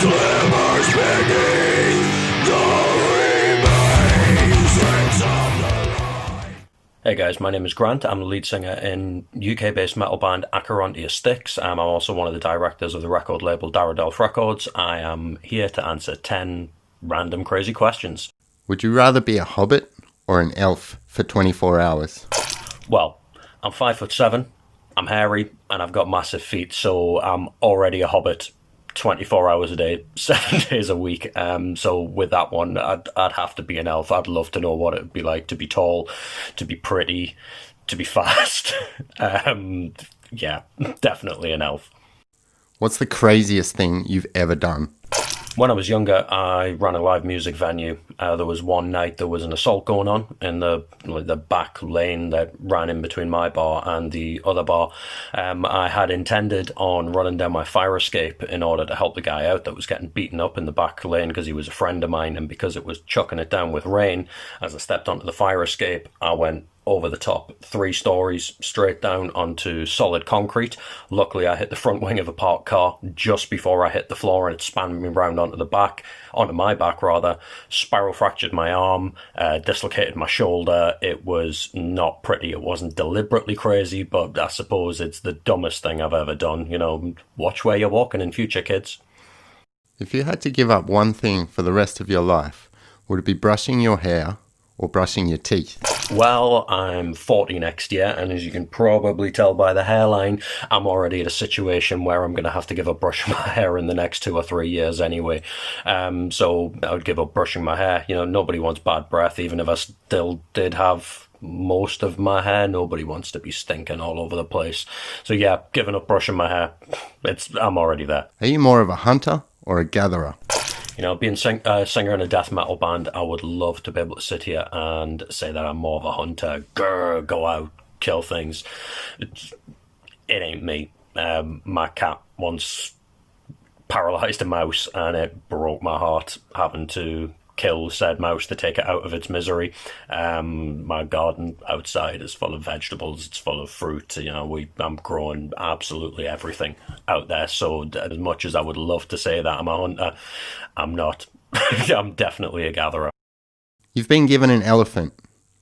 glimmers beneath the remains of the light. Hey guys, my name is Grant. I'm the lead singer in UK-based metal band Acherontia Styx. I'm also one of the directors of the record label Darodelf Records. I am here to answer 10 random crazy questions. Would you rather be a hobbit or an elf for 24 hours? Well, I'm 5'7", I'm hairy, and I've got massive feet, so I'm already a hobbit 24 hours a day, 7 days a week. So with that one, I'd have to be an elf. I'd love to know what it would be like to be tall, to be pretty, to be fast. Yeah, definitely an elf. What's the craziest thing you've ever done? When I was younger, I ran a live music venue. There was one night there was an assault going on in the back lane that ran in between my bar and the other bar. I had intended on running down my fire escape in order to help the guy out that was getting beaten up in the back lane because he was a friend of mine, and because it was chucking it down with rain, as I stepped onto the fire escape, I went over the top 3 stories straight down onto solid concrete. Luckily, I hit the front wing of a parked car just before I hit the floor, and it spanned me round onto my back, spiral fractured my arm, dislocated my shoulder. It was not pretty. It wasn't deliberately crazy, but I suppose it's the dumbest thing I've ever done. You know, watch where you're walking in future, kids. If you had to give up one thing for the rest of your life, would it be brushing your hair or brushing your teeth? Well, I'm 40 next year, and as you can probably tell by the hairline, I'm already at a situation where I'm going to have to give up brushing my hair in the next 2 or 3 years anyway. So I would give up brushing my hair. You know, nobody wants bad breath, even if I still did have most of my hair. Nobody wants to be stinking all over the place. So yeah, giving up brushing my hair. I'm already there. Are you more of a hunter or a gatherer? You know, being a singer in a death metal band, I would love to be able to sit here and say that I'm more of a hunter. Grr, go out, kill things. It ain't me. My cat once paralysed a mouse, and it broke my heart having to kill said mouse to take it out of its misery. My garden outside is full of vegetables, it's full of fruit. You know, I'm growing absolutely everything out there. So as much as I would love to say that I'm a hunter, I'm not. I'm definitely a gatherer. You've been given an elephant.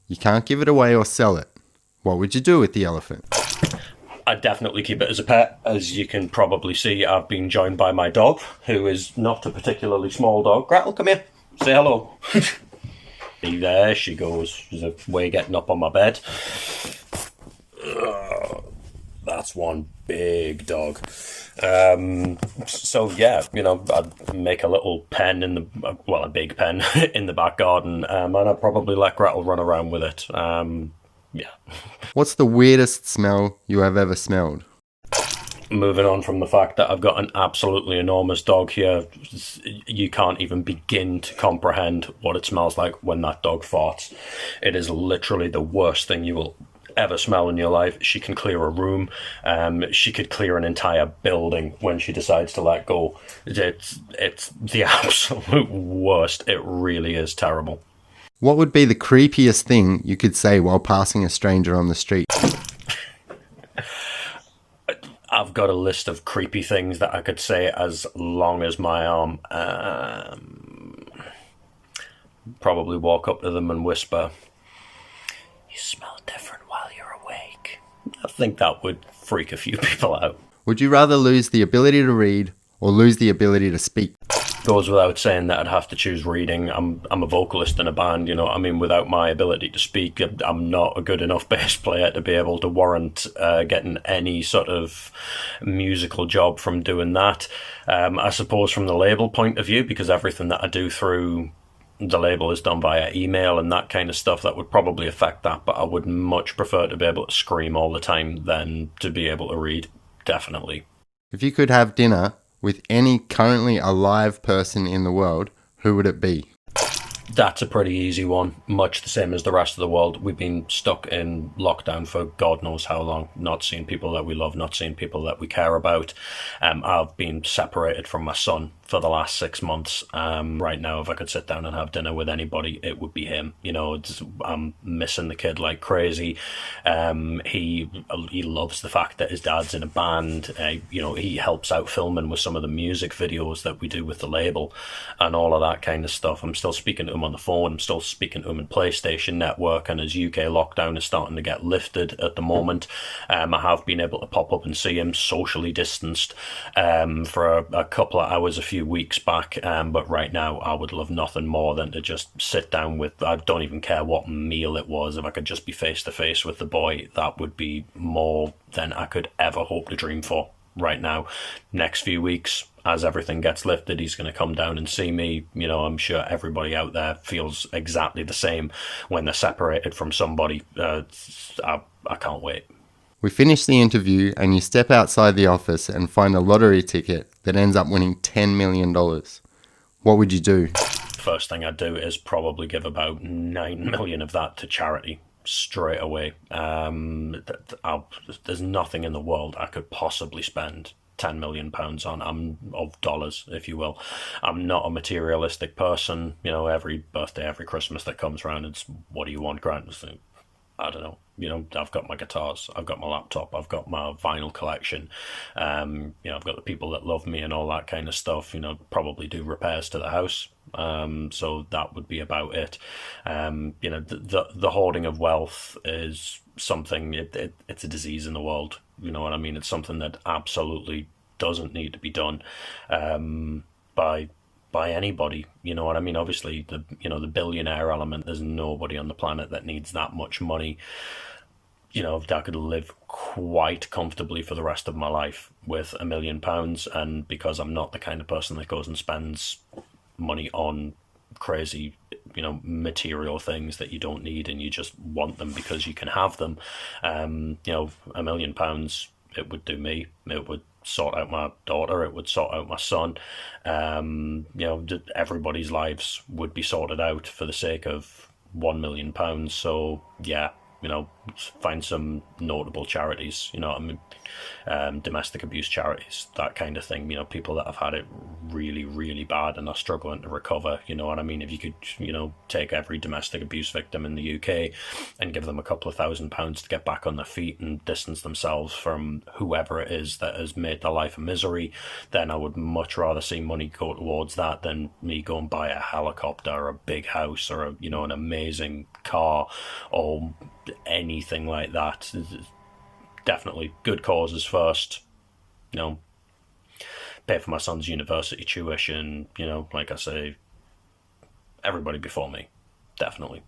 You can't give it away or sell it. What would you do with the elephant? I'd definitely keep it as a pet. As you can probably see, I've been joined by my dog, who is not a particularly small dog. Gretel, come here. Say hello. There she goes. She's away getting up on my bed. That's one big dog. So yeah, you know, I'd make a little pen a big pen in the back garden, and I'd probably let Gretel run around with it. Yeah. What's the weirdest smell you have ever smelled? Moving on from the fact that I've got an absolutely enormous dog here, you can't even begin to comprehend what it smells like when that dog farts. It is literally the worst thing you will ever smell in your life. She can clear a room. She could clear an entire building when she decides to let go. It's the absolute worst. It really is terrible. What would be the creepiest thing you could say while passing a stranger on the street? I've got a list of creepy things that I could say as long as my arm. Probably walk up to them and whisper, "You smell different while you're awake." I think that would freak a few people out. Would you rather lose the ability to read or lose the ability to speak? Goes without saying that I'd have to choose reading. I'm a vocalist in a band, you know. I mean, without my ability to speak, I'm not a good enough bass player to be able to warrant getting any sort of musical job from doing that. I suppose from the label point of view, because everything that I do through the label is done via email and that kind of stuff, that would probably affect that, but I would much prefer to be able to scream all the time than to be able to read, definitely. If you could have dinner with any currently alive person in the world, who would it be? That's a pretty easy one. Much the same as the rest of the world. We've been stuck in lockdown for God knows how long, not seeing people that we love, not seeing people that we care about. I've been separated from my son for the last 6 months. Right now, if I could sit down and have dinner with anybody, it would be him. I'm missing the kid like crazy. He loves the fact that his dad's in a band. He helps out filming with some of the music videos that we do with the label and all of that kind of stuff. I'm still speaking to him on the phone. I'm still speaking to him in PlayStation Network, and his UK lockdown is starting to get lifted at the moment. I have been able to pop up and see him socially distanced for a couple of hours a few weeks back, but right now I would love nothing more than to just sit down with, I don't even care what meal it was, if I could just be face to face with the boy, that would be more than I could ever hope to dream for right now. Next few weeks, as everything gets lifted, he's going to come down and see me. I'm sure everybody out there feels exactly the same when they're separated from somebody. I can't wait. We finish the interview and you step outside the office and find a lottery ticket that ends up winning $10 million. What would you do? First thing I'd do is probably give about 9 million of that to charity straight away. There's nothing in the world I could possibly spend £10 million on, of dollars, if you will. I'm not a materialistic person. Every birthday, every Christmas that comes around, it's, what do you want, Grant? I don't know. I've got my guitars, I've got my laptop, I've got my vinyl collection. I've got the people that love me and all that kind of stuff. Probably do repairs to the house. So that would be about it. The hoarding of wealth is something. It's a disease in the world. You know what I mean? It's something that absolutely doesn't need to be done by anybody. You know what I mean? Obviously, the billionaire element, there's nobody on the planet that needs that much money. I could live quite comfortably for the rest of my life with £1 million, and because I'm not the kind of person that goes and spends money on crazy, material things that you don't need and you just want them because you can have them, £1 million, it would do me. It would sort out my daughter, it would sort out my son. Everybody's lives would be sorted out for the sake of £1 million. So yeah, find some notable charities, domestic abuse charities, that kind of thing. People that have had it really, really bad and are struggling to recover. You know what I mean? If you could, take every domestic abuse victim in the UK and give them a couple of £1,000 to get back on their feet and distance themselves from whoever it is that has made their life a misery, then I would much rather see money go towards that than me go and buy a helicopter or a big house or an amazing car or anything like that. Definitely good causes first. Pay for my son's university tuition. Like I say, everybody before me, definitely.